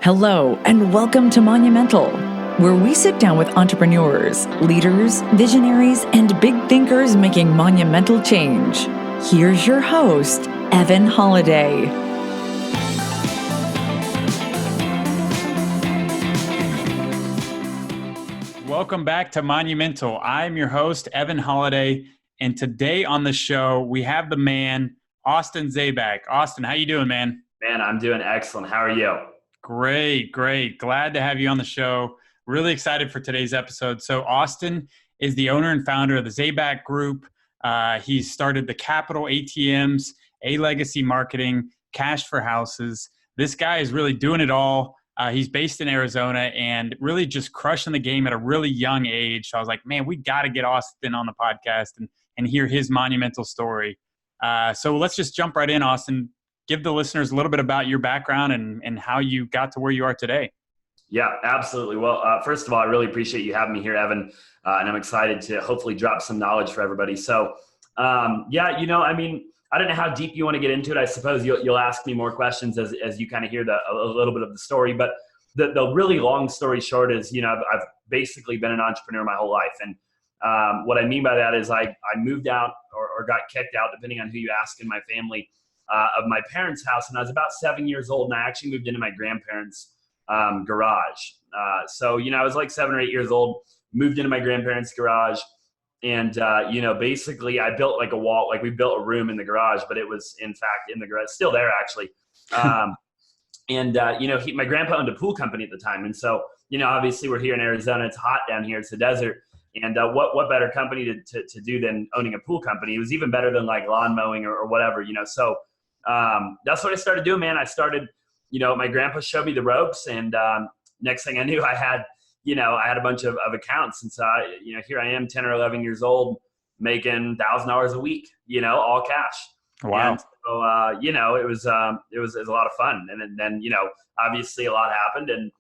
Hello, and welcome to Monumental, where we sit down with entrepreneurs, leaders, visionaries, and big thinkers making monumental change. Here's your host, Evan Holiday. Welcome back to Monumental. I'm your host, Evan Holiday, and today on the show, we have the man, Austin Zaback. Austin, how you doing, man? Man, I'm doing excellent. How are you? Great. Glad to have you on the show. Really excited for today's episode. So Austin is the owner and founder of the Zaback Group. He's started the Capital ATMs, A-Legacy Marketing, Cash for Houses. This guy is really doing it all. He's based in Arizona and really just crushing the game at a really young age. So I was like, man, we got to get Austin on the podcast and hear his monumental story. So let's just jump right in, Austin. Give the listeners a little bit about your background and how you got to where you are today. Yeah, absolutely. Well, first of all, I really appreciate you having me here, Evan, and I'm excited to hopefully drop some knowledge for everybody. So, I don't know how deep you want to get into it. I suppose you'll ask me more questions as you kind of hear a little bit of the story. But the really long story short is, I've basically been an entrepreneur my whole life. And what I mean by that is I moved out or got kicked out, depending on who you ask in my family, of my parents' house. And I was about 7 years old, and I actually moved into my grandparents' garage. I was like 7 or 8 years old, moved into my grandparents' garage. And, basically I built like a wall, like we built a room in the garage, but it was in fact in the garage, still there actually. My grandpa owned a pool company at the time. And so, obviously we're here in Arizona, it's hot down here, it's a desert. And what better company to do than owning a pool company? It was even better than like lawn mowing or whatever, So that's what I started doing, man. I started, my grandpa showed me the ropes, and next thing I knew, I had a bunch of accounts. And so, here I am 10 or 11 years old, making $1,000 a week, all cash. Wow. And so, it was a lot of fun. And then, obviously a lot happened, and,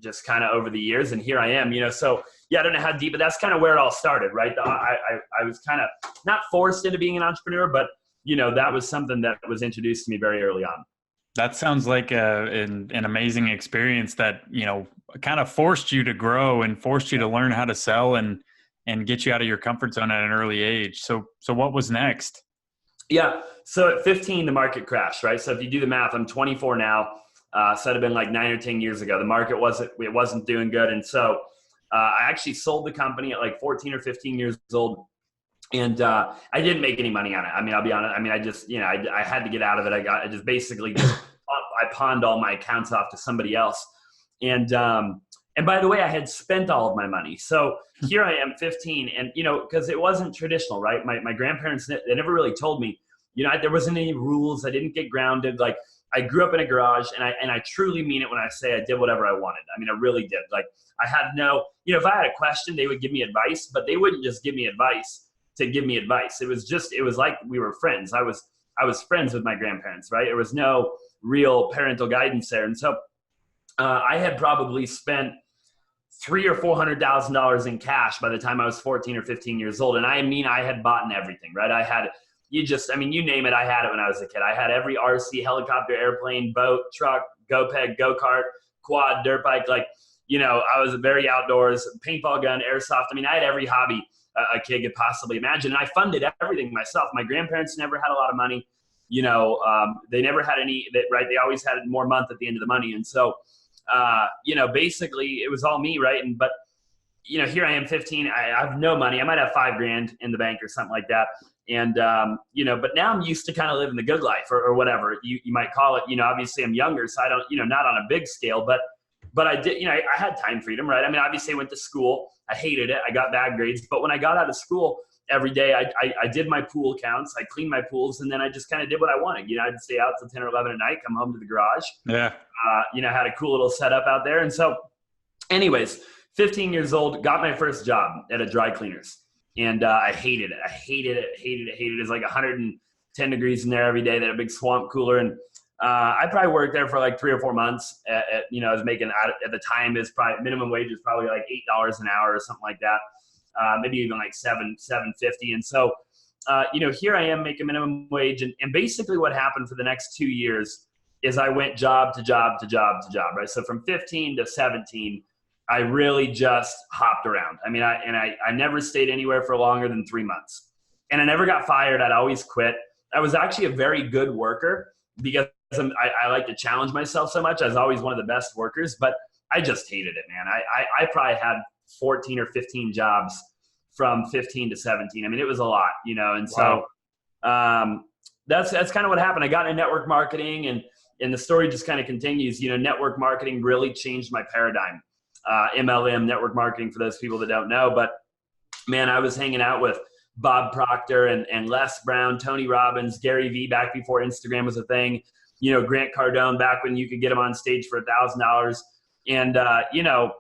just kind of over the years, and here I am, so yeah, I don't know how deep, but that's kind of where it all started, right? I was kind of not forced into being an entrepreneur, but, that was something that was introduced to me very early on. That sounds like an amazing experience that, kind of forced you to grow and forced you to learn how to sell and get you out of your comfort zone at an early age. So what was next? Yeah. So at 15, the market crashed, right? So if you do the math, I'm 24 now. So it'd have been like 9 or 10 years ago. The market wasn't doing good. And so I actually sold the company at like 14 or 15 years old. And I didn't make any money on it. I mean, I'll be honest. I mean, I just, I had to get out of it. I just basically I pawned all my accounts off to somebody else. And by the way, I had spent all of my money. So here I am 15, and, because it wasn't traditional, right? My grandparents, they never really told me, there wasn't any rules. I didn't get grounded. Like, I grew up in a garage, and I truly mean it when I say I did whatever I wanted. I mean, I really did. Like, I had no, if I had a question, they would give me advice, but they wouldn't just give me advice to give me advice. It was like we were friends. I was friends with my grandparents, right? There was no real parental guidance there. And so I had probably spent $300,000 or $400,000 in cash by the time I was 14 or 15 years old. And I mean, I had bought everything, right? I had, you name it, I had it when I was a kid. I had every RC, helicopter, airplane, boat, truck, go-peg, go-kart, quad, dirt bike. Like, I was very outdoors, paintball gun, airsoft. I mean, I had every hobby a kid could possibly imagine. And I funded everything myself. My grandparents never had a lot of money. They never had any, right? They always had more month at the end of the money. And so, basically it was all me, right? But here I am 15, I have no money. I might have $5,000 in the bank or something like that. And, but now I'm used to kind of living the good life or whatever you might call it. Obviously I'm younger, so I don't, not on a big scale, but I did, I had time freedom, right? I mean, obviously I went to school. I hated it. I got bad grades. But when I got out of school every day, I did my pool accounts. I cleaned my pools, and then I just kind of did what I wanted. I'd stay out till 10 or 11 at night, come home to the garage. Yeah. Had a cool little setup out there. And so anyways, 15 years old, got my first job at a dry cleaners. And I hated it. I hated it. It was like 110 degrees in there every day. They had a big swamp cooler. And I probably worked there for like 3 or 4 months. I was making at the time is probably minimum wage was probably like $8 an hour or something like that. Maybe even like $7.50. And so, here I am making minimum wage. And basically what happened for the next 2 years is I went job to job to job to job, right? So from 15 to 17, I really just hopped around. I mean, I never stayed anywhere for longer than 3 months. And I never got fired. I'd always quit. I was actually a very good worker because I like to challenge myself so much. I was always one of the best workers, but I just hated it, man. I probably had 14 or 15 jobs from 15 to 17. I mean, it was a lot, you know? And Wow. so that's kind of what happened. I got into network marketing, and the story just kind of continues. You know, network marketing really changed my paradigm. MLM, network marketing, for those people that don't know. But man, I was hanging out with Bob Proctor and Les Brown, Tony Robbins, Gary Vee back before Instagram was a thing. You know, Grant Cardone back when you could get him on stage for $1,000. And, you know,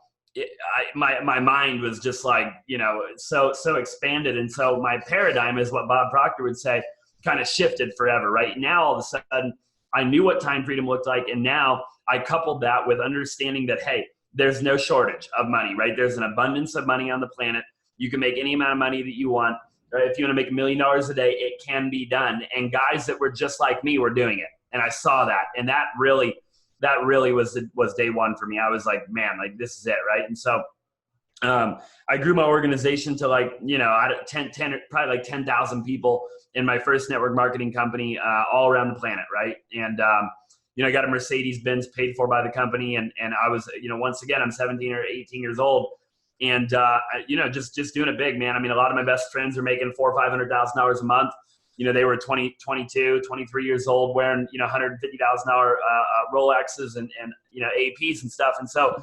my mind was just like, you know, so expanded. And so my paradigm is what Bob Proctor would say, kind of shifted forever. Right now, all of a sudden, I knew what time freedom looked like. And now I coupled that with understanding that, hey, there's no shortage of money, right? There's an abundance of money on the planet. You can make any amount of money that you want. Right? If you want to make $1 million a day, it can be done. And guys that were just like me were doing it. And I saw that. And that really was day one for me. I was like, man, like this is it, right? And so I grew my organization to like, you know, probably like 10,000 people in my first network marketing company all around the planet, right? And you know, I got a Mercedes-Benz paid for by the company, and I was, you know, once again, I'm 17 or 18 years old, and you know, just doing it big, man. I mean, a lot of my best friends are making $400,000 or $500,000 a month. You know, they were 20, 22, 23 years old, wearing, you know, $150,000 Rolexes and you know, APs and stuff, and so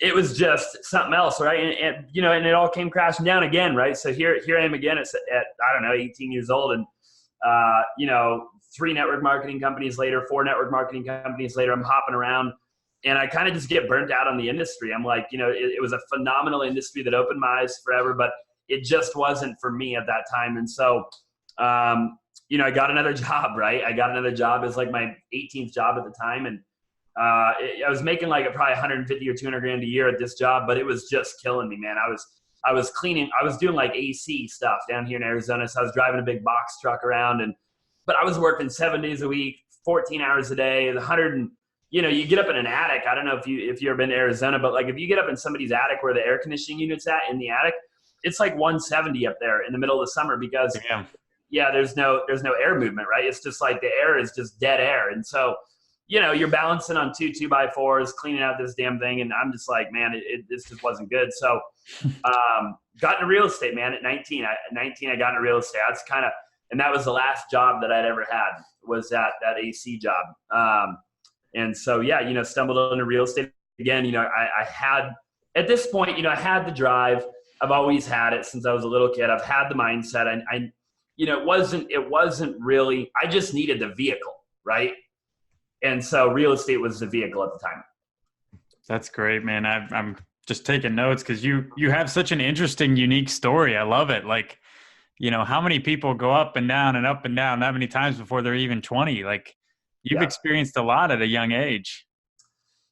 it was just something else, right? And you know, and it all came crashing down again, right? So here I am again at I don't know, 18 years old, and you know, 3 network marketing companies later, 4 network marketing companies later, I'm hopping around, and I kind of just get burnt out on the industry. I'm like, you know, it was a phenomenal industry that opened my eyes forever, but it just wasn't for me at that time. And so, you know, I got another job, right? I got another job as like my 18th job at the time, and I was making like probably 150 or 200 grand a year at this job, but it was just killing me, man. I was cleaning, I was doing like AC stuff down here in Arizona. So I was driving a big box truck around, but I was working 7 days a week, 14 hours a day, you know, you get up in an attic. I don't know if you've ever been to Arizona, but like if you get up in somebody's attic where the air conditioning unit's at in the attic, it's like 170 up there in the middle of the summer because there's no air movement, right? It's just like the air is just dead air. And so, you know, you're balancing on 2 2x4s, cleaning out this damn thing. And I'm just like, man, this just wasn't good. So, got into real estate, man, at 19. At 19, I got into real estate. That's kind of, and that was the last job that I'd ever had, was that AC job. And so, yeah, you know, stumbled into real estate again. You know, I had, at this point, you know, I had the drive. I've always had it since I was a little kid. I've had the mindset. I you know, it wasn't really, I just needed the vehicle, right? And so real estate was the vehicle at the time. That's great, man. I'm just taking notes because you have such an interesting, unique story. I love it. Like, you know, how many people go up and down that many times before they're even 20? Like, you've experienced a lot at a young age.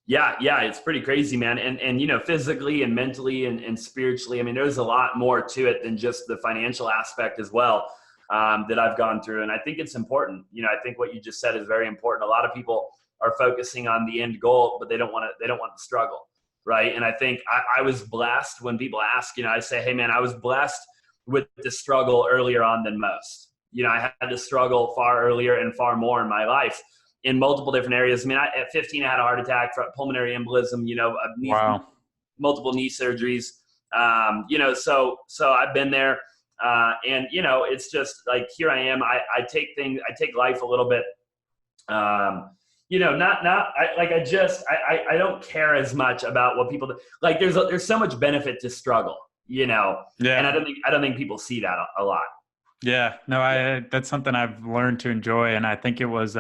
Yeah, it's pretty crazy, man. And you know, physically and mentally and spiritually, I mean, there's a lot more to it than just the financial aspect as well, that I've gone through. And I think it's important. You know, I think what you just said is very important. A lot of people are focusing on the end goal, but they don't want the struggle, right? And I think I was blessed. When people ask, you know, I say, hey man, I was blessed with the struggle earlier on than most. You know, I had to struggle far earlier and far more in my life in multiple different areas. I mean, at 15, I had a heart attack, pulmonary embolism, you know, multiple knee surgeries. You know, so I've been there. And you know, it's just like, here I am. I take life a little bit, you know, I don't care as much about what people do. Like there's so much benefit to struggle, you know, and I don't think people see that a lot. Yeah, no, that's something I've learned to enjoy. And I think it was,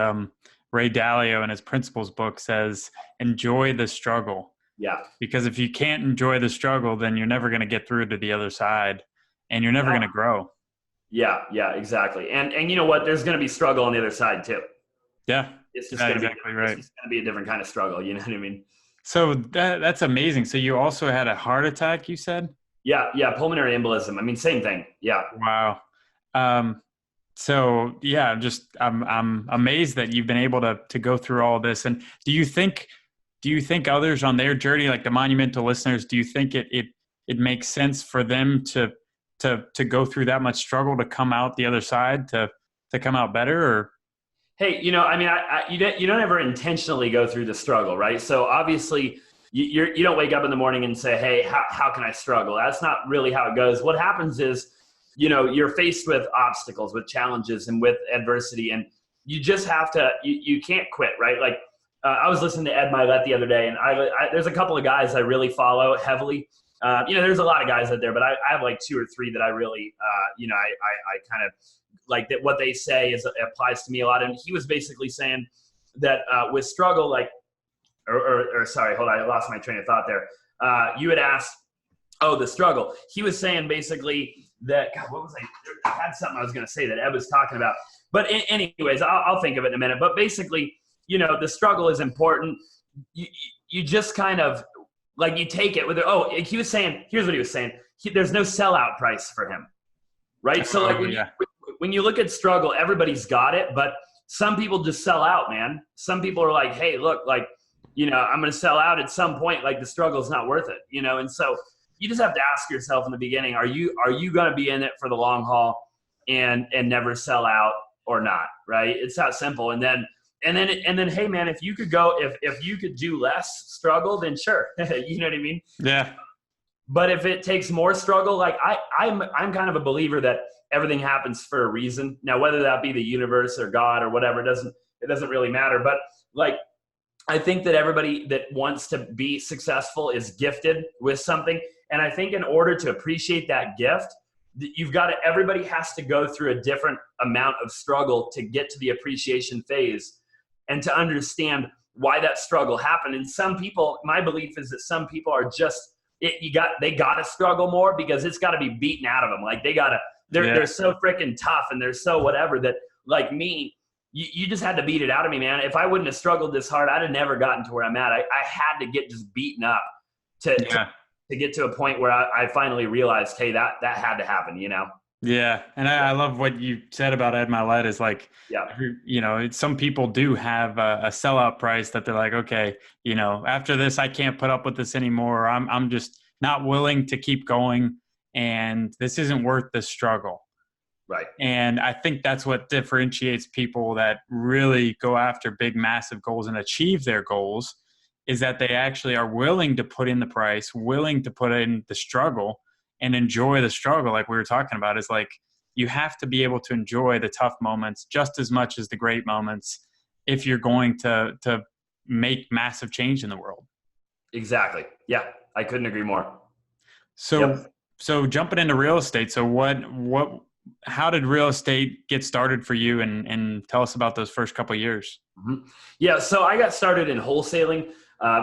Ray Dalio in his Principles book says, enjoy the struggle. Yeah. Because if you can't enjoy the struggle, then you're never going to get through to the other side and you're never going to grow. Yeah, exactly. And you know what? There's going to be struggle on the other side too. Yeah. It's just going to be a different kind of struggle. You know what I mean? So that's amazing. So you also had a heart attack, you said? Yeah. Pulmonary embolism. I mean, same thing. Yeah. Wow. So yeah, I'm amazed that you've been able to go through all of this. And do you think others on their journey, like the Monumental listeners, do you think it makes sense for them to go through that much struggle to come out the other side to come out better? Or Hey, I mean, you don't ever intentionally go through the struggle, right? So obviously, you don't wake up in the morning and say, "Hey, how can I struggle?" That's not really how it goes. What happens is, you're faced with obstacles, with challenges, and with adversity, and you just have to. You can't quit, right? Like I was listening to Ed Milet the other day, and there's a couple of guys I really follow heavily. There's a lot of guys out there, but I have like two or three that I really, I kind of like that what they say applies to me a lot. And he was basically saying that with struggle, like, or sorry, hold on, I lost my train of thought there. You had asked, the struggle. He was saying basically that, God, what was I had something I was going to say that Ed was talking about. But anyways, I'll think of it in a minute. But basically, the struggle is important. You just kind of, like, you take it with it. He was saying, here's what he was saying. There's no sellout price for him, right? So like when you look at struggle, everybody's got it, but some people just sell out, man. Some people are like, hey, look, like, I'm going to sell out at some point. Like the struggle's not worth it, And so you just have to ask yourself in the beginning, are you going to be in it for the long haul and never sell out or not? Right? It's that simple. And then, hey man, if you could do less struggle, then sure. You know what I mean? yeah, But if it takes more struggle, like I'm kind of a believer that everything happens for a reason. Now, whether that be the universe or God or whatever, it doesn't really matter. But like, I think that everybody that wants to be successful is gifted with something. And I think in order to appreciate that gift, everybody has to go through a different amount of struggle to get to the appreciation phase and to understand why that struggle happened. And some people, my belief is that some people are just, they got to struggle more because it's got to be beaten out of them. Like they're so freaking tough and they're so whatever that, like me, you just had to beat it out of me, man. If I wouldn't have struggled this hard, I'd have never gotten to where I'm at. I had to get just beaten up to get to a point where I finally realized, hey, that had to happen, Yeah. And I love what you said about Ed Milet is like, some people do have a sellout price that they're like, okay, after this, I can't put up with this anymore. I'm just not willing to keep going. And this isn't worth the struggle. Right. And I think that's what differentiates people that really go after big, massive goals and achieve their goals is that they actually are willing to put in the price, willing to put in the struggle and enjoy the struggle. Like we were talking about, is like, you have to be able to enjoy the tough moments just as much as the great moments if you're going to make massive change in the world. Exactly. Yeah. I couldn't agree more. So jumping into real estate. So how did real estate get started for you, and tell us about those first couple of years? Mm-hmm. Yeah. So I got started in wholesaling.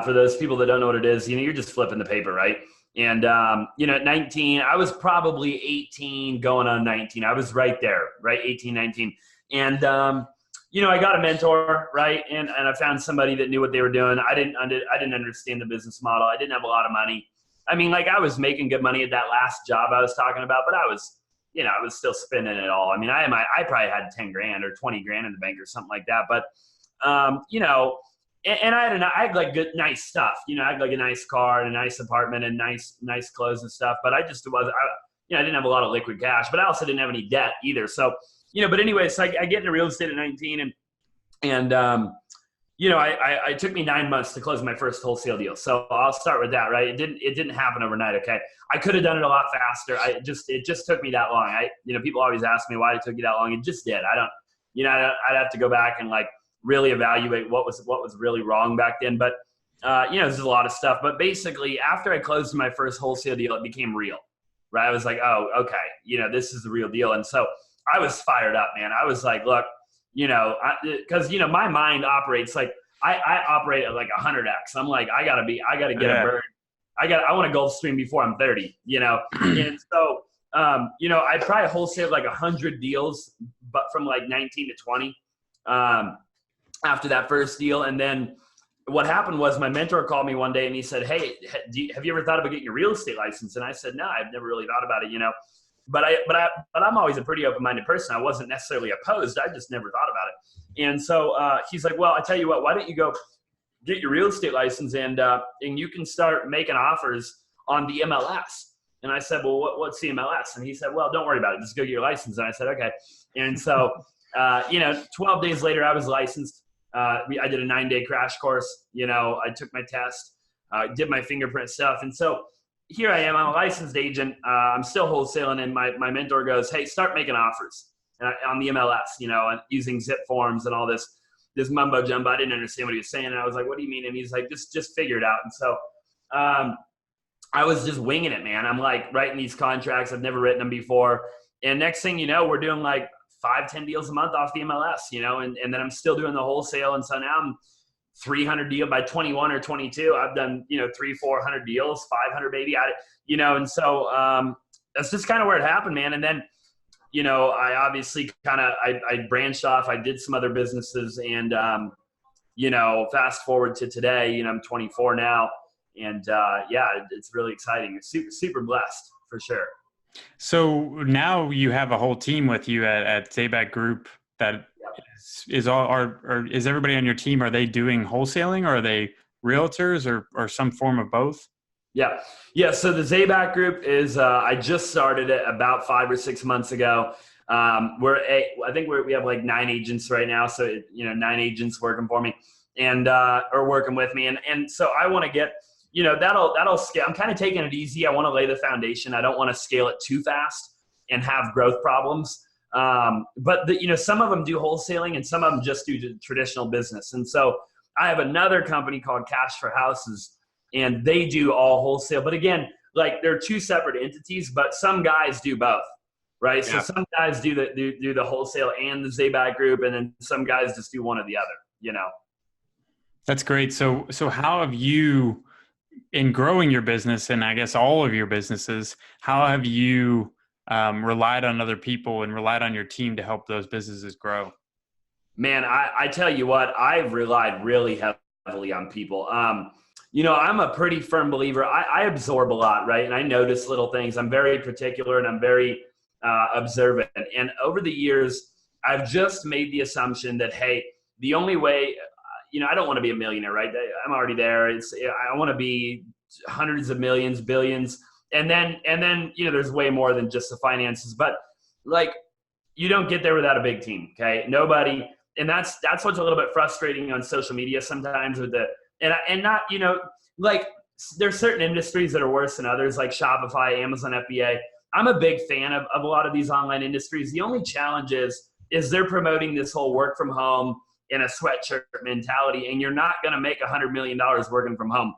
For those people that don't know what it is, you're just flipping the paper, right? And, at 19, I was probably 18 going on 19. I was right there, right? 18, 19. And, I got a mentor, right? And I found somebody that knew what they were doing. I didn't understand the business model. I didn't have a lot of money. I mean, like I was making good money at that last job I was talking about, but I was still spending it all. I mean, I probably had 10 grand or 20 grand in the bank or something like that. But, and I had like good, nice stuff, I had like a nice car and a nice apartment and nice clothes and stuff. But I didn't have a lot of liquid cash, but I also didn't have any debt either. So, but anyway, so I get into real estate at 19 and it took me 9 months to close my first wholesale deal. So I'll start with that, right? It didn't happen overnight. Okay. I could have done it a lot faster. It just took me that long. People always ask me why it took you that long. It just did. I'd have to go back and like really evaluate what was really wrong back then. But, there's a lot of stuff, but basically after I closed my first wholesale deal, it became real, right? I was like, oh, okay. This is the real deal. And so I was fired up, man. I was like, look, because my mind operates like I operate at like 100x. I'm like, I gotta get a bird. I want a Gulfstream before I'm 30, and so I probably wholesaled like 100 deals, but from like 19 to 20 after that first deal. And then what happened was my mentor called me one day and he said, hey, have you ever thought about getting your real estate license? And I said, no, I've never really thought about it, but I'm always a pretty open-minded person. I wasn't necessarily opposed. I just never thought about it. And so he's like, well, I tell you what, why don't you go get your real estate license and you can start making offers on the MLS. And I said, well, what's the MLS? And he said, well, don't worry about it. Just go get your license. And I said, okay. And so, 12 days later, I was licensed. I did a 9-day crash course. I took my test, did my fingerprint stuff. And so here I am. I'm a licensed agent. I'm still wholesaling. And my mentor goes, hey, start making offers on the MLS, and using zip forms and all this mumbo jumbo. I didn't understand what he was saying. And I was like, what do you mean? And he's like, just figure it out. And so, I was just winging it, man. I'm like writing these contracts. I've never written them before. And next thing you know, we're doing like 5-10 deals a month off the MLS, and then I'm still doing the wholesale. And so now I'm 300 deal by 21 or 22. I've done, 300-400 deals, 500 maybe. And so that's just kind of where it happened, man. And then, I obviously I branched off. I did some other businesses and, fast forward to today, I'm 24 now. And it's really exciting. It's super, super blessed for sure. So now you have a whole team with you at Zaback Group that is everybody on your team, are they doing wholesaling or are they realtors or some form of both? Yeah. So the Zaback Group is, I just started it about 5 or 6 months ago. I think we have like 9 agents right now. So, 9 agents working for me and, or working with me. And so I want to get, that'll scale. I'm kind of taking it easy. I want to lay the foundation. I don't want to scale it too fast and have growth problems. But some of them do wholesaling and some of them just do traditional business. And so I have another company called Cash for Houses and they do all wholesale. But again, like they're 2 separate entities, but some guys do both, right? Yeah. So some guys do the wholesale and the Zaback Group, and then some guys just do one or the other, That's great. So how have you, in growing your business and I guess all of your businesses, how have you relied on other people and relied on your team to help those businesses grow? Man, I tell you what, I've relied really heavily on people. I'm a pretty firm believer. I absorb a lot, right? And I notice little things. I'm very particular and I'm very observant. And over the years, I've just made the assumption that, hey, the only way – I don't want to be a millionaire, right? I'm already there. I want to be hundreds of millions, billions. And then, there's way more than just the finances, but like, you don't get there without a big team. Okay. Nobody. And that's what's a little bit frustrating on social media sometimes with there's certain industries that are worse than others, like Shopify, Amazon, FBA. I'm a big fan of a lot of these online industries. The only challenge is they're promoting this whole work from home in a sweatshirt mentality, and you're not going to make $100 million working from home.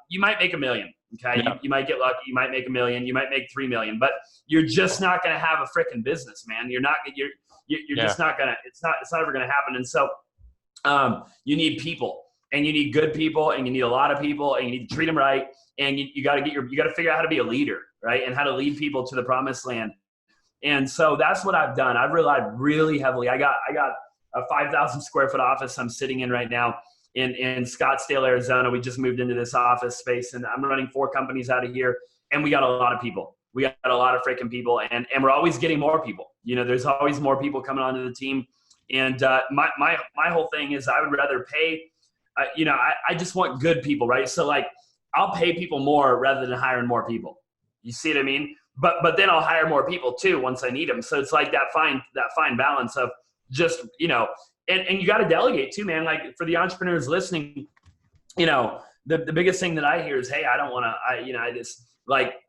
You might make $1 million. Okay. Yeah. You might get lucky. You might make $1 million. You might make $3 million, but you're just not going to have a freaking business, man. You're just not going to, it's not ever going to happen. And so, you need people and you need good people and you need a lot of people and you need to treat them right. And you got to figure out how to be a leader, right? And how to lead people to the promised land. And so that's what I've done. I've relied really heavily. I got a 5,000 square foot office I'm sitting in right now in Scottsdale, Arizona. We just moved into this office space and I'm running 4 companies out of here, and we got a lot of people. We got a lot of freaking people, and we're always getting more people. There's always more people coming onto the team. And my whole thing is I would rather pay, I just want good people, right? So like I'll pay people more rather than hiring more people. You see what I mean? But then I'll hire more people too once I need them. So it's like that fine balance of just, and you got to delegate too, man. Like for the entrepreneurs listening, the biggest thing that I hear is, hey, I don't want to,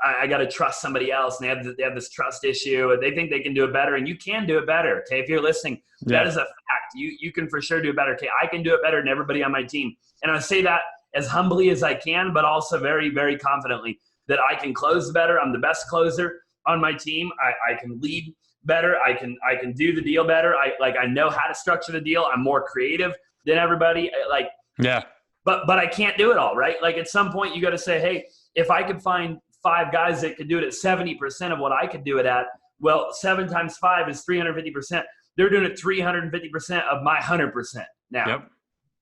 I got to trust somebody else, and they have this trust issue, and they think they can do it better, and you can do it better. Okay. If you're listening, that is a fact. You can for sure do it better. Okay. I can do it better than everybody on my team. And I say that as humbly as I can, but also very, very confidently that I can close better. I'm the best closer on my team. I can lead better. I can do the deal better. I know how to structure the deal. I'm more creative than everybody. But I can't do it all, right? Like at some point you got to say, hey, if I could find 5 guys that could do it at 70% of what I could do it at, well, 7 times 5 is 350%. They're doing it 350% of my 100% now. Yep.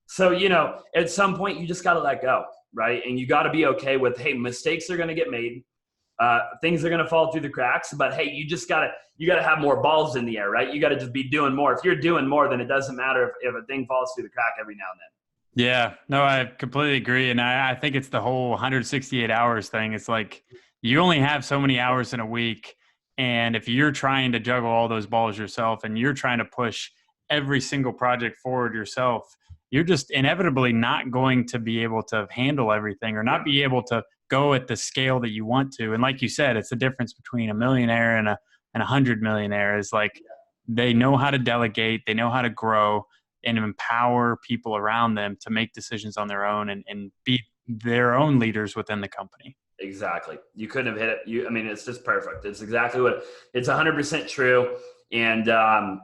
So, at some point you just got to let go, right? And you got to be okay with, hey, mistakes are going to get made. things are going to fall through the cracks, but hey, you gotta have more balls in the air, right? You got to just be doing more. If you're doing more, then it doesn't matter if a thing falls through the crack every now and then. Yeah, no, I completely agree. And I think it's the whole 168 hours thing. It's like you only have so many hours in a week. And if you're trying to juggle all those balls yourself and you're trying to push every single project forward yourself, you're just inevitably not going to be able to handle everything or not be able to go at the scale that you want to. And like you said, it's the difference between a millionaire and a 100 millionaire is like they know how to delegate, they know how to grow and empower people around them to make decisions on their own and be their own leaders within the company. Exactly. You couldn't have hit it. I mean, it's just perfect. It's exactly it's 100% true. And that,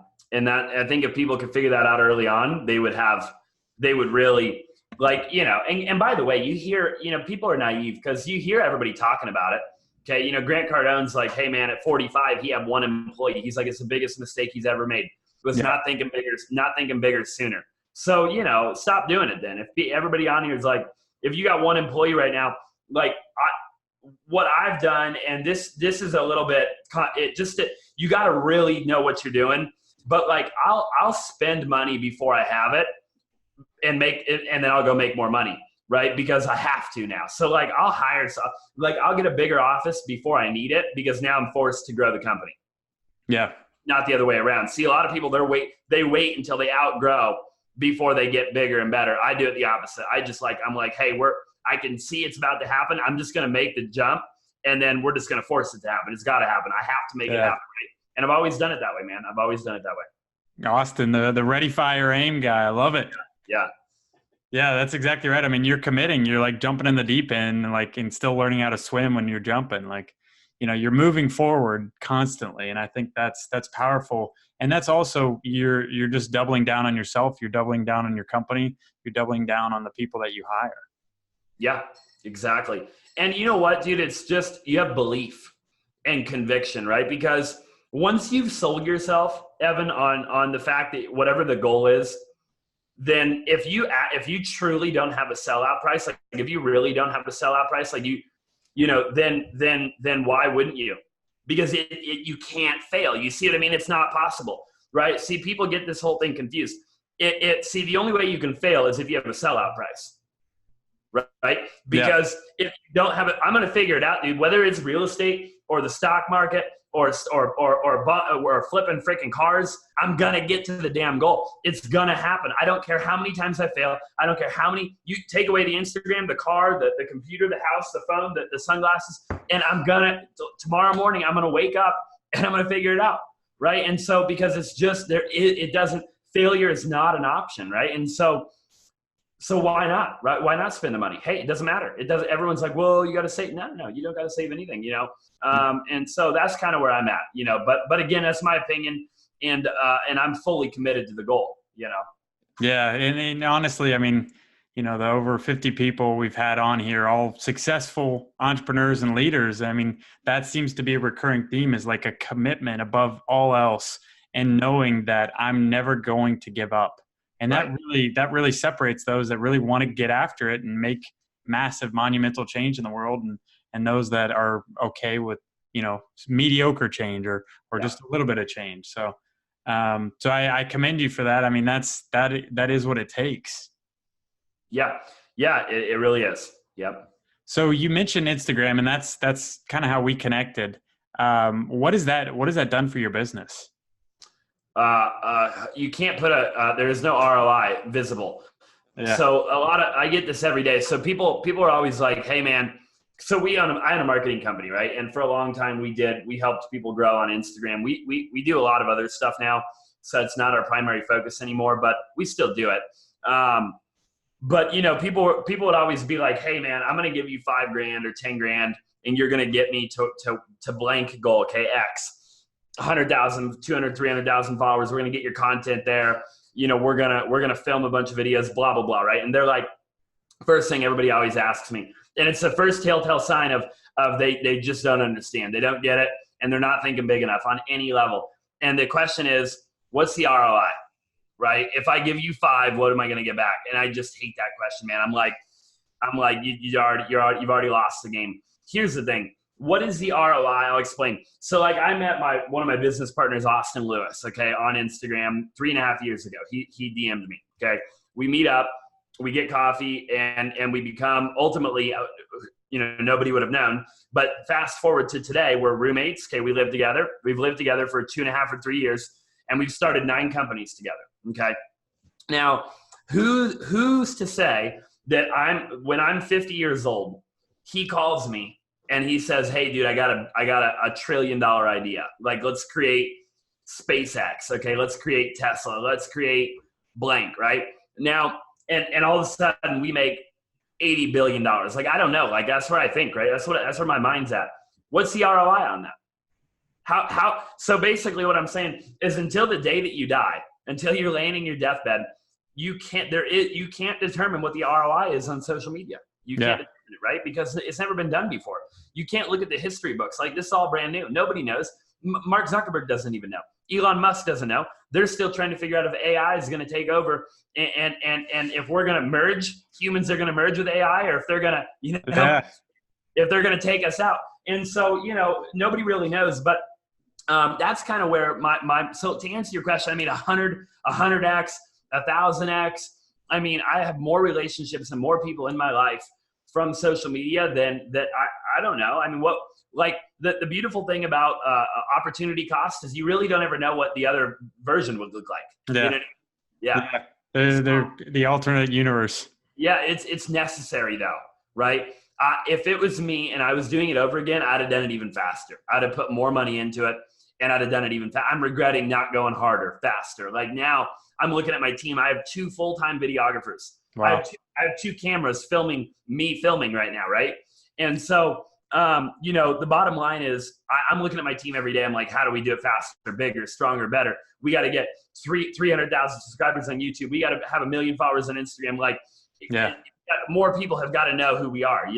I think if people could figure that out early on, they would really and by the way, you hear, people are naive because you hear everybody talking about it. Okay. Grant Cardone's like, hey man, at 45, he had one employee. He's like, it's the biggest mistake he's ever made. Was not thinking bigger sooner. So, stop doing it then. If everybody on here is like, if you got one employee right now, like what I've done, and this is a little bit, you got to really know what you're doing. But like, I'll spend money before I have it and make it, and then I'll go make more money, right? Because I have to now. So like, I'll get a bigger office before I need it because now I'm forced to grow the company. Yeah. Not the other way around. See, a lot of people, they wait until they outgrow before they get bigger and better. I do it the opposite. I'm like, hey, I can see it's about to happen. I'm just going to make the jump, and then we're just going to force it to happen. It's got to happen. I have to make it happen, right? And I've always done it that way, man. I've always done it that way. Austin, the ready, fire, aim guy. I love it. Yeah. Yeah, that's exactly right. I mean, you're committing. You're like jumping in the deep end, and still learning how to swim when you're jumping. Like, you're moving forward constantly. And I think that's powerful. And that's also, you're just doubling down on yourself. You're doubling down on your company. You're doubling down on the people that you hire. Yeah, exactly. And you know what, dude, it's just, you have belief and conviction, right? Because once you've sold yourself, Evan, on the fact that whatever the goal is, then if you truly don't have a sellout price, like if you really don't have a sellout price, like then why wouldn't you? Because you can't fail. You see what I mean? It's not possible, right? See, people get this whole thing confused. See, the only way you can fail is if you have a sellout price, right? Because if you don't have it, I'm going to figure it out, dude, whether it's real estate or the stock market or flipping freaking cars, I'm going to get to the damn goal. It's going to happen. I don't care how many times I fail. I don't care how many, you take away the Instagram, the car, the computer, the house, the phone, the sunglasses, and tomorrow morning, I'm going to wake up and I'm going to figure it out. Right. And so, because it's just failure is not an option. Right. And so why not, right? Why not spend the money? Hey, it doesn't matter. Everyone's like, well, you got to save. No, you don't got to save anything, And so that's kind of where I'm at, but again, that's my opinion. And I'm fully committed to the goal, Yeah. And honestly, I mean, the over 50 people we've had on here, all successful entrepreneurs and leaders. I mean, that seems to be a recurring theme, is like a commitment above all else and knowing that I'm never going to give up. And that really separates those that really want to get after it and make massive monumental change in the world, and those that are okay with, mediocre change or just a little bit of change. So I commend you for that. I mean, that is what it takes. Yeah. Yeah, it really is. Yep. So you mentioned Instagram, and that's kind of how we connected. What is that done for your business? You can't put there is no ROI visible. Yeah. So I get this every day. So people are always like, hey man, so I own a marketing company, right? And for a long time we helped people grow on Instagram. We do a lot of other stuff now. So it's not our primary focus anymore, but we still do it. But people would always be like, hey man, I'm going to give you $5,000 or $10,000 and you're going to get me to blank goal. Okay. X. 100,000, 200, 300,000 followers. We're going to get your content there. We're going to film a bunch of videos, blah, blah, blah. Right. And they're like, first thing everybody always asks me, and it's the first telltale sign of they just don't understand. They don't get it. And they're not thinking big enough on any level. And the question is, what's the ROI? Right. If I give you 5, what am I going to get back? And I just hate that question, man. I'm like, you've already lost the game. Here's the thing. what is the ROI? I'll explain. So like I met one of my business partners, Austin Lewis, okay, on Instagram 3.5 years ago. He DM'd me, okay? We meet up, we get coffee, and we become ultimately, nobody would have known. But fast forward to today, we're roommates, okay? We live together. We've lived together for 2.5 or 3 years, and we've started 9 companies together, okay? Now, who's to say that when I'm 50 years old, he calls me and he says, hey dude, I got a $1 trillion idea. Like, let's create SpaceX. Okay. Let's create Tesla. Let's create blank. Right now. And all of a sudden we make $80 billion. Like, I don't know. Like, that's what I think, right? That's where my mind's at. What's the ROI on that? So basically what I'm saying is, until the day that you die, until you're laying in your deathbed, you can't determine what the ROI is on social media. You can't determine it, right? Because it's never been done before. You can't look at the history books. Like, this is all brand new. Nobody knows. Mark Zuckerberg doesn't even know. Elon Musk doesn't know. They're still trying to figure out if AI is going to take over, and if we're going to merge, humans are going to merge with AI, or if they're going to, if they're going to take us out. And so, nobody really knows. But that's kind of where so to answer your question, I mean, 100x, 1,000x. I mean, I have more relationships and more people in my life from social media than that. I don't know. I mean, the beautiful thing about opportunity cost is you really don't ever know what the other version would look like. Yeah. Yeah. They're the alternate universe. Yeah. It's necessary though. Right. If it was me and I was doing it over again, I'd have done it even faster. I'd have put more money into it and I'd have done it even faster. I'm regretting not going harder, faster. Like, now I'm looking at my team. I have 2 full-time videographers. Wow. I have 2 cameras filming right now, right? And so, the bottom line is I'm looking at my team every day. I'm like, how do we do it faster, bigger, stronger, better? We got to get 300,000 subscribers on YouTube. We got to have 1 million followers on Instagram. Like, more people have got to know who we are,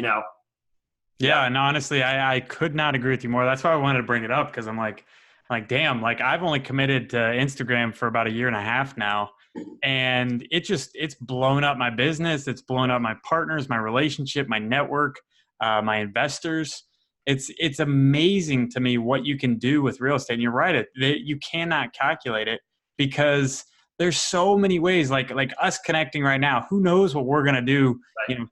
Yeah, and honestly, I could not agree with you more. That's why I wanted to bring it up, because I'm like, damn, like, I've only committed to Instagram for about 1.5 years now. And it's blown up my business. It's blown up my partners, my relationship, my network, my investors. It's amazing to me what you can do with real estate. And you're right, you cannot calculate it, because there's so many ways, like us connecting right now. Who knows what we're going to do,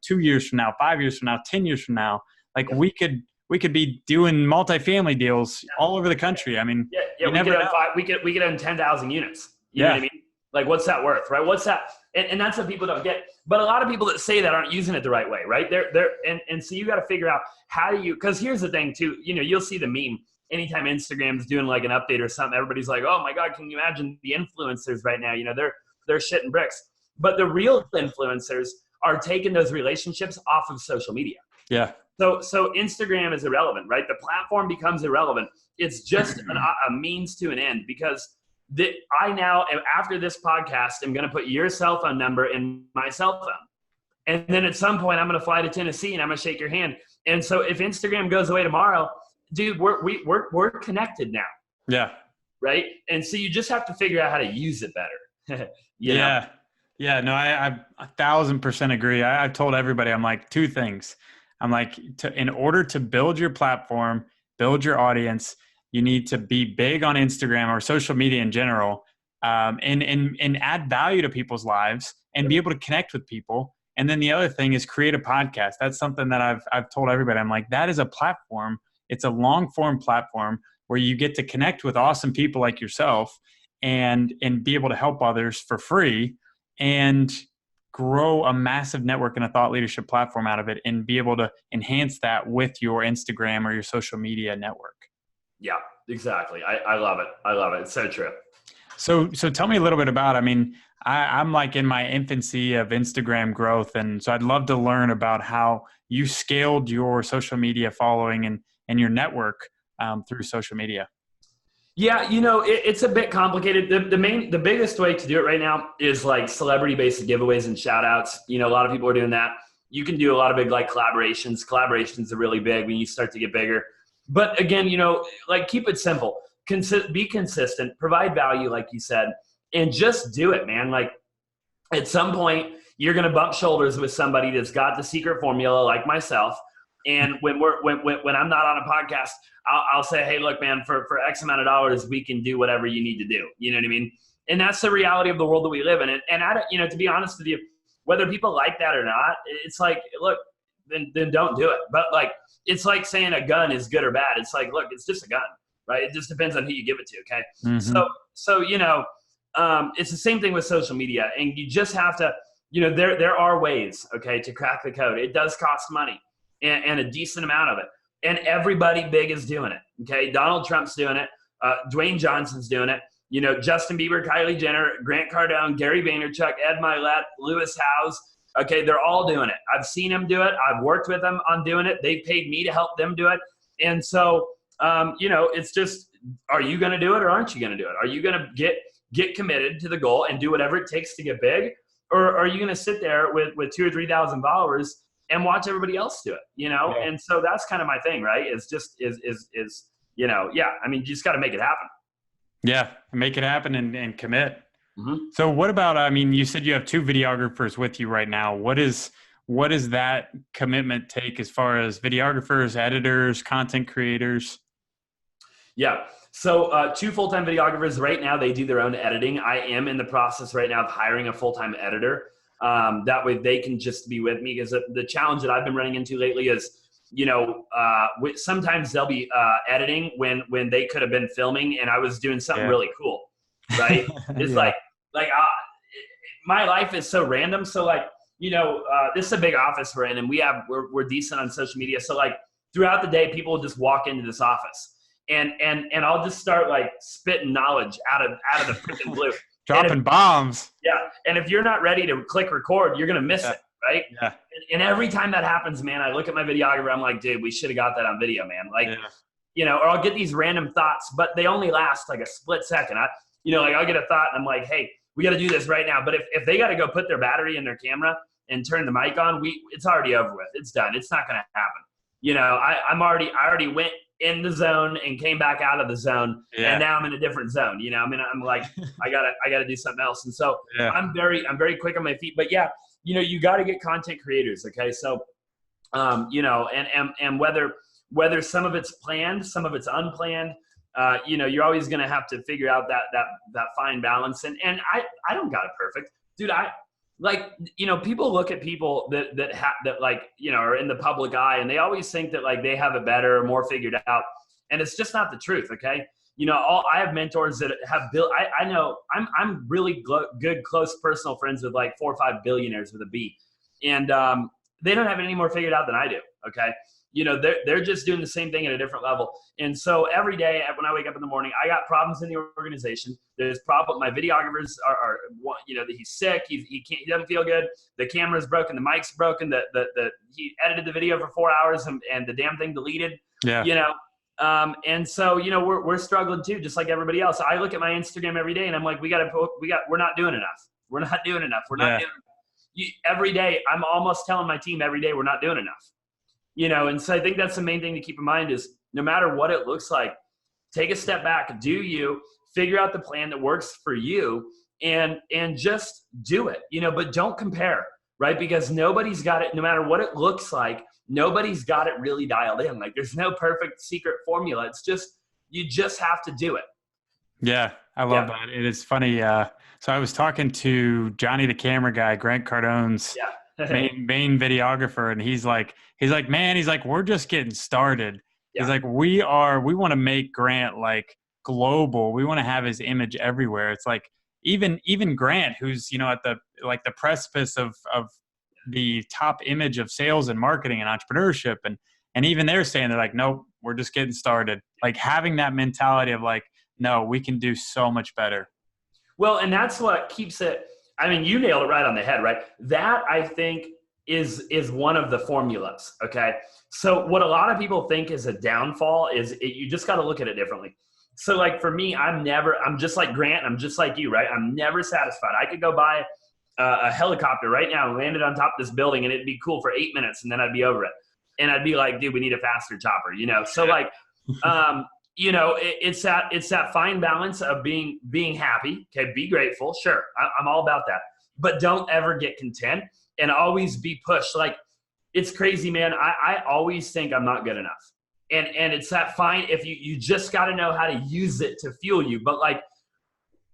2 years from now, 5 years from now, 10 years from now. Like, we could be doing multifamily deals all over the country. I mean, we could own 10,000 units. You know what I mean? Like, what's that worth, right? What's that? And that's what people don't get. But a lot of people that say that aren't using it the right way, right? And so you got to figure out how do you, because here's the thing too, you'll see the meme anytime Instagram's doing like an update or something, everybody's like, oh my God, can you imagine the influencers right now? They're shitting bricks. But the real influencers are taking those relationships off of social media. Yeah. So Instagram is irrelevant, right? The platform becomes irrelevant. It's just a means to an end, because I now, after this podcast, am going to put your cell phone number in my cell phone. And then at some point I'm going to fly to Tennessee and I'm going to shake your hand. And so if Instagram goes away tomorrow, dude, we're connected now. Yeah. Right. And so you just have to figure out how to use it better. Yeah. Yeah. No, I 1,000% agree. I've told everybody, I'm like, 2 things. I'm like, in order to build your platform, build your audience, you need to be big on Instagram or social media in general, and add value to people's lives and be able to connect with people. And then the other thing is create a podcast. That's something that I've told everybody. I'm like, that is a platform. It's a long form platform where you get to connect with awesome people like yourself and be able to help others for free and grow a massive network and a thought leadership platform out of it, and be able to enhance that with your Instagram or your social media network. Yeah, exactly. I love it. I love it. It's so true. So tell me a little bit about, I'm like in my infancy of Instagram growth. And so I'd love to learn about how you scaled your social media following and your network through social media. Yeah, it's a bit complicated. The biggest way to do it right now is like celebrity-based giveaways and shout-outs. A lot of people are doing that. You can do a lot of big like collaborations. Collaborations are really big when you start to get bigger. But again, like, keep it simple. Be consistent, provide value, like you said, and just do it, man. Like, at some point, you're going to bump shoulders with somebody that's got the secret formula, like myself, And when I'm not on a podcast, I'll say, hey, look, man, for X amount of dollars, we can do whatever you need to do. You know what I mean? And that's the reality of the world that we live in. And to be honest with you, whether people like that or not, it's like, look, then don't do it. But like, it's like saying a gun is good or bad. It's like, look, it's just a gun, right? It just depends on who you give it to. Okay. Mm-hmm. So, it's the same thing with social media, and you just have to, there are ways, okay, to crack the code. It does cost money and a decent amount of it. And everybody big is doing it. Okay. Donald Trump's doing it. Dwayne Johnson's doing it. Justin Bieber, Kylie Jenner, Grant Cardone, Gary Vaynerchuk, Ed Milet, Lewis Howes. Okay. They're all doing it. I've seen them do it. I've worked with them on doing it. They've paid me to help them do it. And so, it's just, are you going to do it or aren't you going to do it? Are you going to get committed to the goal and do whatever it takes to get big? Or are you going to sit there with 2,000 or 3,000 followers and watch everybody else do it? Yeah. And so that's kind of my thing, right? It's just, you just got to make it happen. Yeah. Make it happen and commit. Mm-hmm. So what about, you said you have 2 videographers with you right now. What does that commitment take as far as videographers, editors, content creators? Yeah. So 2 full-time videographers right now, they do their own editing. I am in the process right now of hiring a full-time editor. That way they can just be with me, because the challenge that I've been running into lately is, sometimes they'll be editing when they could have been filming and I was doing something really cool. Right. It's Yeah. like my life is so random. So like, this is a big office we're in, and we're decent on social media. So like throughout the day, people will just walk into this office and I'll just start like spitting knowledge out of the freaking blue. Dropping bombs. Yeah. And if you're not ready to click record, you're going to miss it. Right. Yeah. And every time that happens, man, I look at my videographer. I'm like, dude, we should have got that on video, man. Like, or I'll get these random thoughts, but they only last like a split second. I'll get a thought and I'm like, hey, we got to do this right now. But if they got to go put their battery in their camera and turn the mic on, it's already over with. It's done. It's not going to happen. I already went in the zone and came back out of the zone. Yeah. And now I'm in a different zone. I'm like, I gotta do something else. And so I'm very quick on my feet, but you got to get content creators. Okay. So, and whether some of it's planned, some of it's unplanned, you're always going to have to figure out that fine balance. And I don't got it perfect, dude. People look at people that are in the public eye, and they always think that like they have it better or more figured out. And it's just not the truth. Okay. I have mentors that have built, I know I'm really good, close personal friends with like 4 or 5 billionaires with a B. And, they don't have it any more figured out than I do. Okay. They're just doing the same thing at a different level. And so every day when I wake up in the morning, I got problems in the organization. There's problem. My videographers are he's sick. He doesn't feel good. The camera's broken. The mic's broken. He edited the video for 4 hours and the damn thing deleted. Yeah. And so, we're struggling too, just like everybody else. I look at my Instagram every day and I'm like, we're not doing enough. We're not doing enough. We're not doing enough. Every day, I'm almost telling my team every day, we're not doing enough. And so I think that's the main thing to keep in mind is no matter what it looks like, take a step back, do you figure out the plan that works for you and just do it, but don't compare, right? Because nobody's got it, no matter what it looks like, nobody's got it really dialed in. Like there's no perfect secret formula. It's just, you just have to do it. Yeah. I love that. It is funny. So I was talking to Johnny, the camera guy, Grant Cardone's main videographer. And he's like, man, we're just getting started. Yeah. He's like, we want to make Grant like global. We want to have his image everywhere. It's like, even Grant, who's, at the precipice of the top image of sales and marketing and entrepreneurship. And even they're saying, they're like, nope, we're just getting started. Like having that mentality of like, no, we can do so much better. Well, and that's what keeps it. I mean, you nailed it right on the head, right? That I think is one of the formulas. Okay. So what a lot of people think is a downfall is you just got to look at it differently. So like for me, I'm just like Grant. I'm just like you, right? I'm never satisfied. I could go buy a helicopter right now and land it on top of this building and it'd be cool for 8 minutes and then I'd be over it. And I'd be like, dude, we need a faster chopper, So like, it's that fine balance of being happy. Okay. Be grateful. Sure. I'm all about that, but don't ever get content and always be pushed. Like it's crazy, man. I always think I'm not good enough. And it's that fine if you just got to know how to use it to fuel you. But like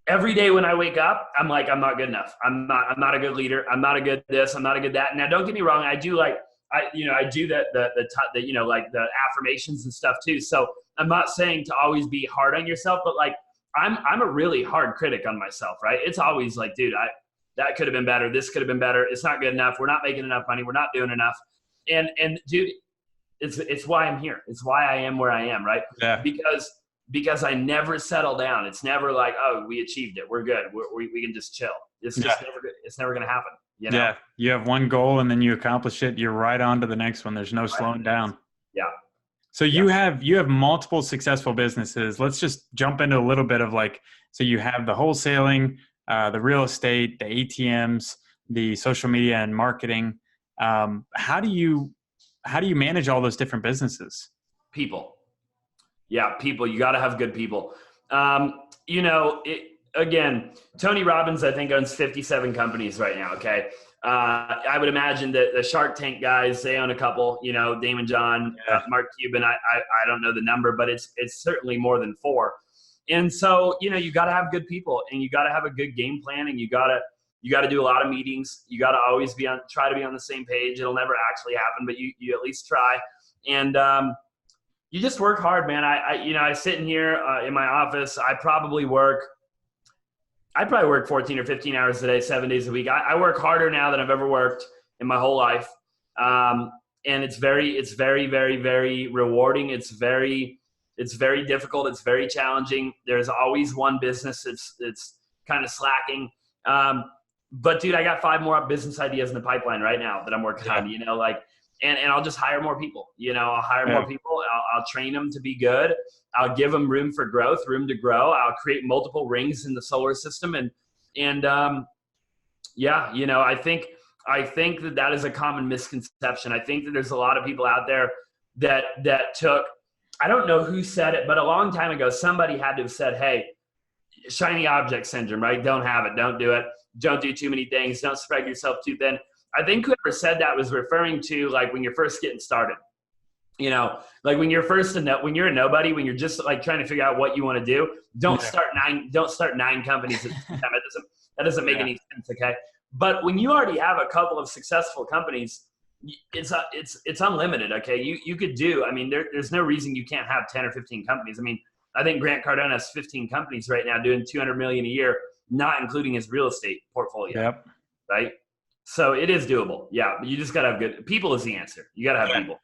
every day when I wake up, I'm like, I'm not good enough. I'm not a good leader. I'm not a good this. I'm not a good that. Now, don't get me wrong. I do the affirmations and stuff too. So I'm not saying to always be hard on yourself, but like I'm a really hard critic on myself, right? It's always like, dude, that could have been better. This could have been better. It's not good enough. We're not making enough money. We're not doing enough. And dude, it's why I'm here. It's why I am where I am, right? Yeah. Because I never settle down. It's never like, oh, we achieved it. We're good. We can just chill. It's just never going to happen. You know? Yeah. You have one goal and then you accomplish it. You're right on to the next one. There's no slowing down. Yeah. So you have multiple successful businesses. Let's just jump into a little bit of like, so you have the wholesaling, the real estate, the ATMs, the social media and marketing. How do you manage all those different businesses? People. Yeah, people. You got to have good people. Again, Tony Robbins, I think, owns 57 companies right now, okay? I would imagine that the Shark Tank guys, they own a couple, Damon John, Mark Cuban. I don't know the number, but it's certainly more than 4. And so, you got to have good people, and you got to have a good game plan, and you got to do a lot of meetings. You got to always try to be on the same page. It'll never actually happen, but you at least try. And you just work hard, man. I sit in here in my office. I probably work 14 or 15 hours a day, 7 days a week. I work harder now than I've ever worked in my whole life. And it's very, very, very rewarding. It's very difficult. It's very challenging. There's always one business that's kind of slacking. But dude, I got 5 more business ideas in the pipeline right now that I'm working on, and I'll just hire more people, I'll hire more people. I'll train them to be good. I'll give them room for growth, room to grow. I'll create multiple rings in the solar system. I think that is a common misconception. I think that there's a lot of people out there that took, I don't know who said it, but a long time ago, somebody had to have said, hey, shiny object syndrome, right? Don't have it. Don't do it. Don't do too many things. Don't spread yourself too thin. I think whoever said that was referring to like when you're first getting started, like when you're when you're a nobody, when you're just like trying to figure out what you want to do, don't start 9 companies at the same time. That doesn't make any sense. Okay. But when you already have a couple of successful companies, it's unlimited. Okay. You could do, there's no reason you can't have 10 or 15 companies. I think Grant Cardone has 15 companies right now doing $200 million a year, not including his real estate portfolio. Yep. Right. So it is doable. Yeah. But you just got to have good people is the answer. You got to have people.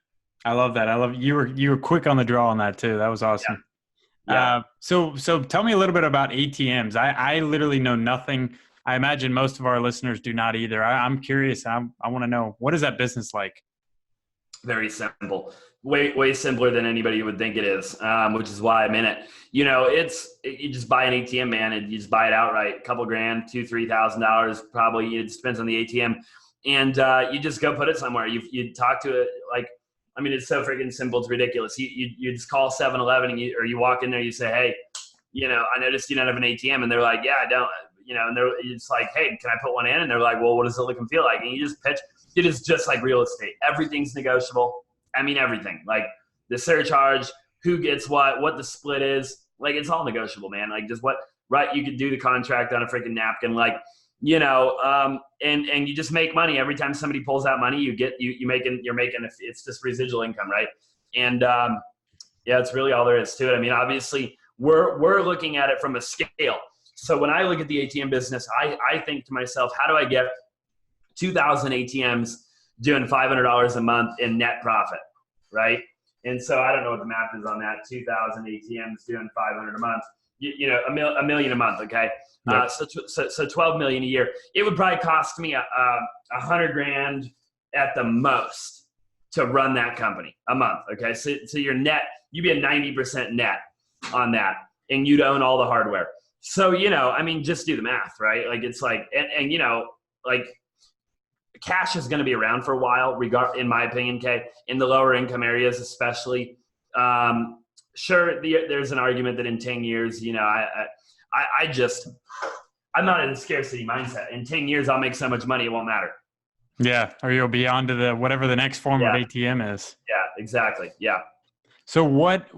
I love that. You were quick on the draw on that too. That was awesome. Yeah. So tell me a little bit about ATMs. I literally know nothing. I imagine most of our listeners do not either. I'm curious. I want to know, what is that business like? Very simple. Way simpler than anybody would think it is, which is why I'm in it. You just buy an ATM, man, and you just buy it outright. A couple grand, $2,000-$3,000 probably. It depends on the ATM. And you just go put it somewhere. You talk to it like, it's so freaking simple. It's ridiculous. You just call 7-Eleven or you walk in there, you say, hey, I noticed you don't have an ATM. And they're like, yeah, I don't, and it's like, hey, can I put one in? And they're like, well, what does it look and feel like? And you just pitch. It is just like real estate. Everything's negotiable. Everything. Like the surcharge, who gets what the split is. Like it's all negotiable, man. Like just you could do the contract on a freaking napkin. Like, and you just make money every time somebody pulls out money. You're making it's just residual income, right? And it's really all there is to it. Obviously we're looking at it from a scale. So when I look at the ATM business, I think to myself, how do I get 2,000 ATMs doing $500 a month in net profit, right? And so I don't know what the math is on that. 2,000 ATMs doing $500 a month, a million a month, okay? Yep. So 12 million a year. It would probably cost me $100,000 at the most to run that company a month, okay? So your net, you'd be a 90% net on that, and you'd own all the hardware. So, just do the math, right? Like it's like, and like cash is going to be around for a while, in my opinion, okay? In the lower income areas, especially. Sure, there's an argument that in 10 years, I'm not in a scarcity mindset. In 10 years, I'll make so much money, it won't matter. Yeah. Or you'll be on to whatever the next form of Yeah. ATM is. Yeah, exactly. Yeah. So what,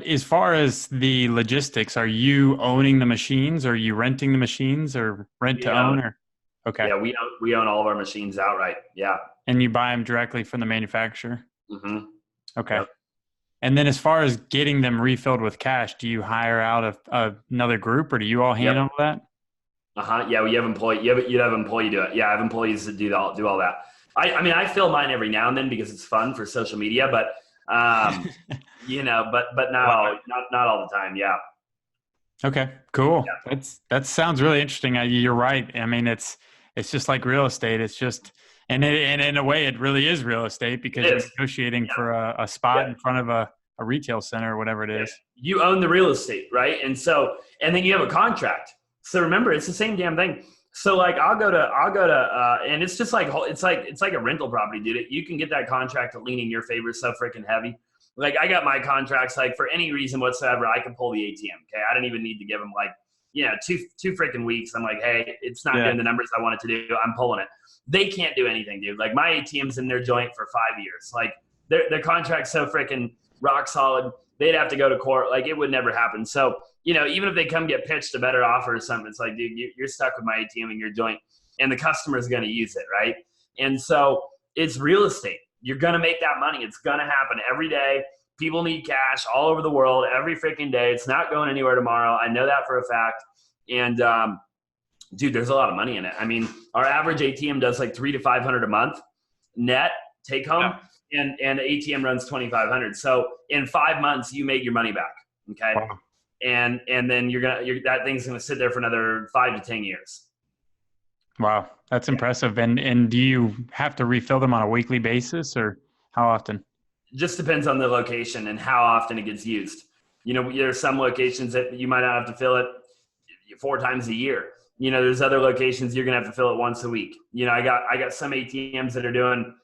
as far as the logistics, are you owning the machines? Or are you renting the machines or rent to We own own it. or? Okay. Yeah, we own all of our machines outright. Yeah. And you buy them directly from the manufacturer? Mm-hmm. Okay. Yep. And then as far as getting them refilled with cash, do you hire out another group or do you all Yep. handle that? Yeah, we have you'd have employee do it. Yeah, I have employees that do all that. I mean, I fill mine every now and then because it's fun for social media, but but no, not all the time. Yeah. Okay, cool. Yeah. That sounds really interesting. You're right. I mean, it's just like real estate. It's just, and in a way, it really is real estate because It you're is. negotiating Yeah. for a spot Yeah. in front of a retail center or whatever it is. You own the real estate, right? And then you have a contract. So remember, it's the same damn thing. So like I'll go to and it's just like it's like a rental property, dude. You can get that contract to lean in your favor so freaking heavy. Like I got my contracts, like for any reason whatsoever, I can pull the ATM. Okay, I don't even need to give them like two freaking weeks. I'm like, hey, it's not doing the numbers I want it to do. I'm pulling it. They can't do anything, dude. Like my ATM's in their joint for 5 years. Like their contract's so freaking rock solid. They'd have to go to court. Like it would never happen. So, even if they come get pitched a better offer or something, it's like, dude, you're stuck with my ATM in your joint and the customer's going to use it. Right. And so it's real estate. You're going to make that money. It's going to happen every day. People need cash all over the world every freaking day. It's not going anywhere tomorrow. I know that for a fact. And, dude, there's a lot of money in it. I mean, our average ATM does like $300 to $500 a month net take home. Yeah. And the ATM runs 2,500. So in 5 months, you made your money back. Okay. Wow. And then that thing's going to sit there for another 5 to 10 years. Wow. That's impressive. And do you have to refill them on a weekly basis or how often? Just depends on the location and how often it gets used. There's some locations that you might not have to fill it 4 times a year. There's other locations you're going to have to fill it once a week. I got some ATMs that are doing,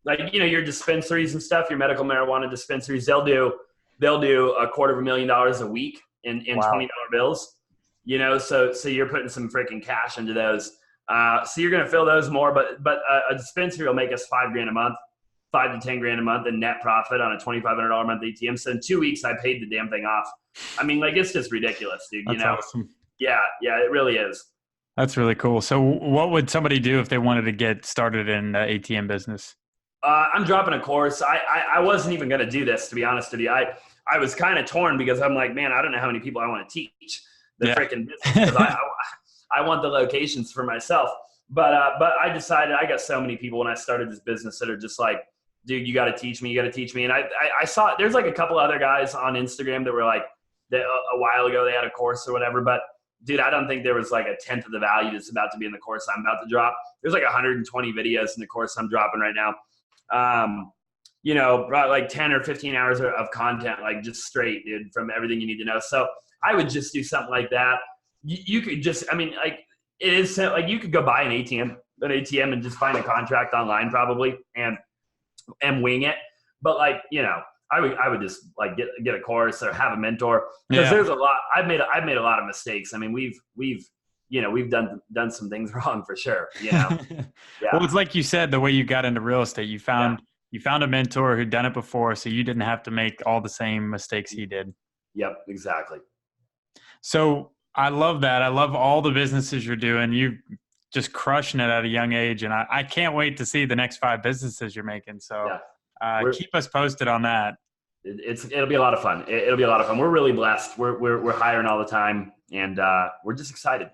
like, your dispensaries and stuff, your medical marijuana dispensaries, they'll do $250,000 a week in wow. $20 bills, so you're putting some freaking cash into those. So you're going to fill those more, but a dispensary will make us $5,000 a month, $5,000 to $10,000 a month in net profit on a $2,500 a month ATM. So in 2 weeks, I paid the damn thing off. I mean, like, it's just ridiculous, dude. That's awesome. Yeah, it really is. That's really cool. So what would somebody do if they wanted to get started in the ATM business? I'm dropping a course. I wasn't even going to do this, to be honest with you. I was kind of torn because I'm like, man, I don't know how many people I want to teach the freaking business because I want the locations for myself. But I decided, I got so many people when I started this business that are just like, dude, you got to teach me. You got to teach me. And I saw there's like a couple other guys on Instagram that were like, a while ago they had a course or whatever. But dude, I don't think there was like a tenth of the value that's about to be in the course I'm about to drop. There's like 120 videos in the course I'm dropping right now. Like 10 or 15 hours of content, like just straight, dude, from everything you need to know. So I would just do something like that. You could just, I mean, like it is like you could go buy an ATM and just find a contract online probably and wing it. But like, I would just like get a course or have a mentor because there's a lot. I've made a lot of mistakes. I mean, we've done some things wrong for sure. Yeah. Well, it's like you said, the way you got into real estate, you found a mentor who'd done it before, so you didn't have to make all the same mistakes he did. Yep, exactly. So I love that. I love all the businesses you're doing. You just crushing it at a young age, and I can't wait to see the next 5 businesses you're making. So keep us posted on that. It'll be a lot of fun. It'll be a lot of fun. We're really blessed. We're hiring all the time, and we're just excited.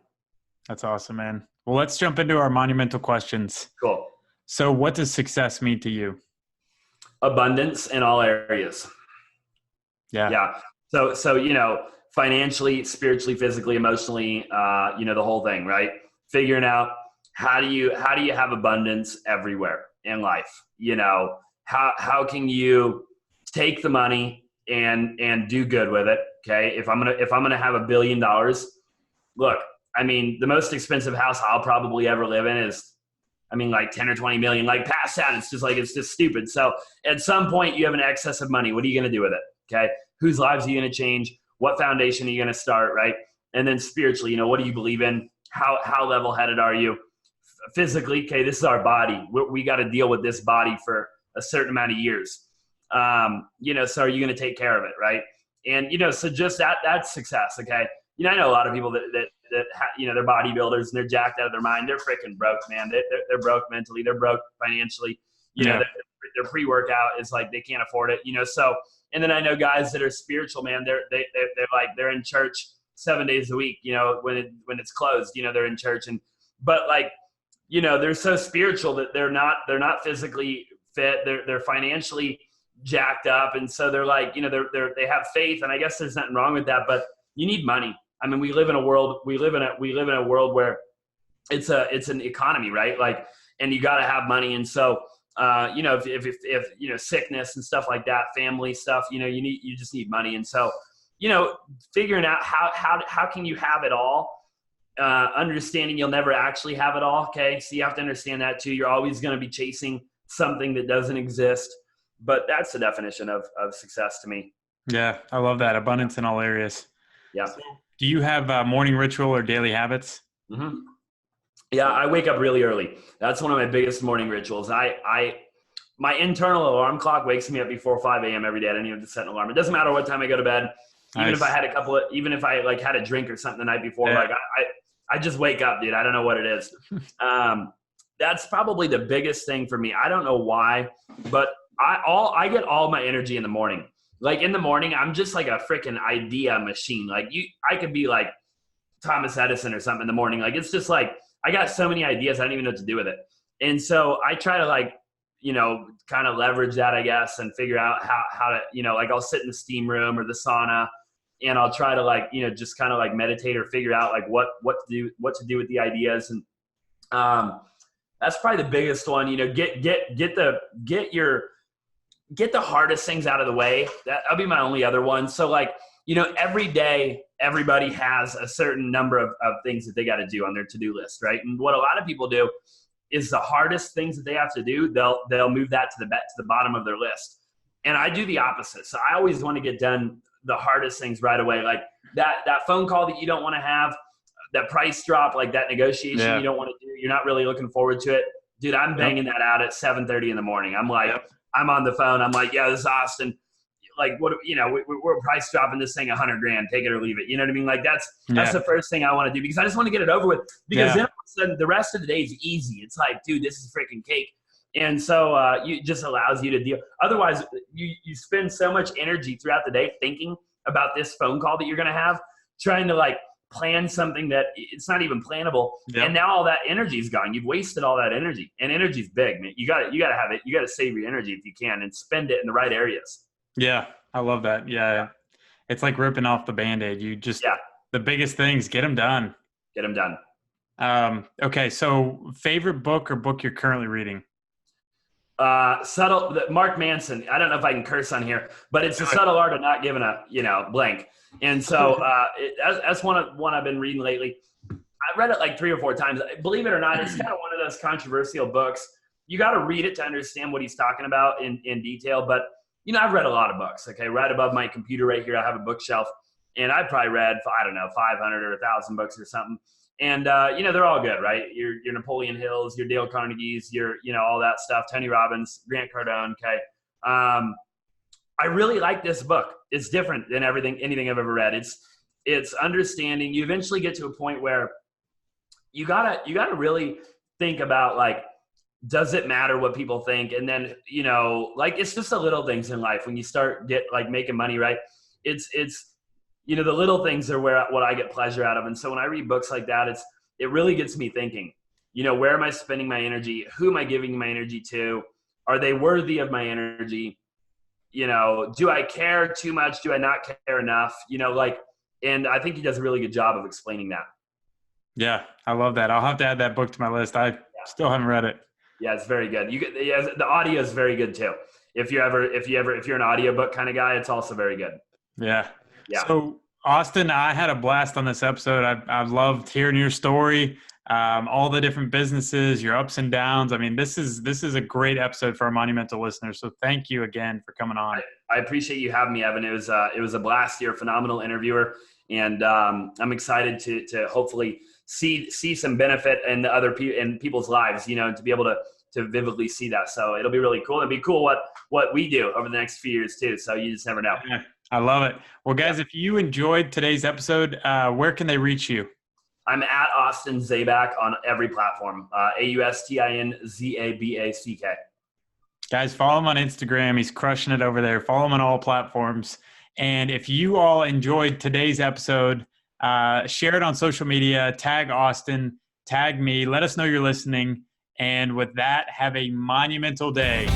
That's awesome, man. Well, let's jump into our monumental questions. Cool. So what does success mean to you? Abundance in all areas. Yeah. So financially, spiritually, physically, emotionally, the whole thing, right? Figuring out how do you have abundance everywhere in life? How can you take the money and do good with it? Okay. If I'm gonna have $1 billion, look, I mean, the most expensive house I'll probably ever live in is, like 10 or 20 million, like past that, it's just stupid. So at some point you have an excess of money. What are you going to do with it? Okay. Whose lives are you going to change? What foundation are you going to start? Right. And then spiritually, what do you believe in? How level-headed are you? physically, okay, this is our body. We got to deal with this body for a certain amount of years. So are you going to take care of it, right? And, so just that's success, okay? I know a lot of people that they're bodybuilders and they're jacked out of their mind. They're freaking broke, man. They're broke mentally. They're broke financially. Their pre-workout is like they can't afford it, So, and then I know guys that are spiritual, man. They're in church 7 days a week, when it's closed, they're in church, but they're so spiritual that they're not physically fit. They're financially jacked up, and so they're like, they have faith, and I guess there's nothing wrong with that, but you need money. I mean, we live in a world where it's an economy, right? Like, and you got to have money, and so if sickness and stuff like that, family stuff, you just need money, and so figuring out how can you have it all. Understanding you'll never actually have it all. Okay. So you have to understand that too. You're always going to be chasing something that doesn't exist, but that's the definition of success to me. Yeah. I love that. Abundance in all areas. Yeah. So, do you have a morning ritual or daily habits? Mm-hmm. Yeah. I wake up really early. That's one of my biggest morning rituals. My internal alarm clock wakes me up before 5 a.m. every day. I don't even have to set an alarm. It doesn't matter what time I go to bed. Even if I had had a drink or something the night before, I just wake up, dude. I don't know what it is. That's probably the biggest thing for me. I don't know why, but I get all my energy in the morning. Like in the morning, I'm just like a freaking idea machine. Like I could be like Thomas Edison or something in the morning. Like, it's just like, I got so many ideas. I don't even know what to do with it. And so I try to kind of leverage that, I guess, and figure out how to, I'll sit in the steam room or the sauna, and I'll try to just kind of meditate or figure out what to do with the ideas. And that's probably the biggest one. Get the hardest things out of the way. That'll be my only other one. So every day everybody has a certain number of things that they got to do on their to-do list, right? And what a lot of people do is the hardest things that they have to do, they'll move that to the bottom of their list. And I do the opposite. So I always want to get done the hardest things right away. Like that phone call that you don't want to have, that price drop, like that negotiation you don't want to do. You're not really looking forward to it. Dude, I'm banging that out at 7:30 in the morning. I'm like, I'm on the phone. I'm like, yeah, this is Austin. Like, what, we're price dropping this thing $100,000, take it or leave it. You know what I mean? Like that's the first thing I want to do, because I just want to get it over with, because then all of a sudden the rest of the day is easy. It's like, dude, this is freaking cake. And so it just allows you to deal. Otherwise, you spend so much energy throughout the day thinking about this phone call that you're going to have, trying to plan something that it's not even plannable. Yep. And now all that energy is gone. You've wasted all that energy, and energy's big, man. You got to have it. You got to save your energy if you can, and spend it in the right areas. Yeah. I love that. Yeah. It's like ripping off the Band-Aid. You just, the biggest things, get them done. Get them done. Okay. So favorite book or book you're currently reading? Mark Manson. I don't know if I can curse on here, but it's The Subtle Art of Not Giving a blank. And so that's one I've been reading lately. I read it 3 or 4 times. Believe it or not, it's kind of one of those controversial books. You got to read it to understand what he's talking about in detail. But I've read a lot of books. Okay, right above my computer right here, I have a bookshelf, and I've probably read 500 or 1,000 books or something. And they're all good, right? Your Napoleon Hills, your Dale Carnegie's, your all that stuff, Tony Robbins, Grant Cardone. Okay, I really like this book. It's different than anything I've ever read. It's understanding. You eventually get to a point where you gotta really think about does it matter what people think? And then it's just the little things in life when you start making money, right? It's the little things are what I get pleasure out of. And so when I read books like that, it really gets me thinking, where am I spending my energy? Who am I giving my energy to? Are they worthy of my energy? Do I care too much? Do I not care enough? And I think he does a really good job of explaining that. Yeah. I love that. I'll have to add that book to my list. I still haven't read it. Yeah, it's very good. The audio is very good too. If you're an audiobook kind of guy, it's also very good. Yeah. So Austin, I had a blast on this episode. I loved hearing your story, all the different businesses, your ups and downs. I mean, this is a great episode for our Monumental listeners. So thank you again for coming on. I appreciate you having me, Evan. It was a blast. You're a phenomenal interviewer, and I'm excited to hopefully see some benefit in the other in people's lives, to be able to vividly see that. So it'll be really cool. It'll be cool what we do over the next few years too. So you just never know. Yeah, I love it. Well, guys, if you enjoyed today's episode, where can they reach you? I'm at Austin Zaback on every platform. AustinZaback. Guys, follow him on Instagram. He's crushing it over there. Follow him on all platforms. And if you all enjoyed today's episode, share it on social media, tag Austin, tag me, let us know you're listening. And with that, have a monumental day.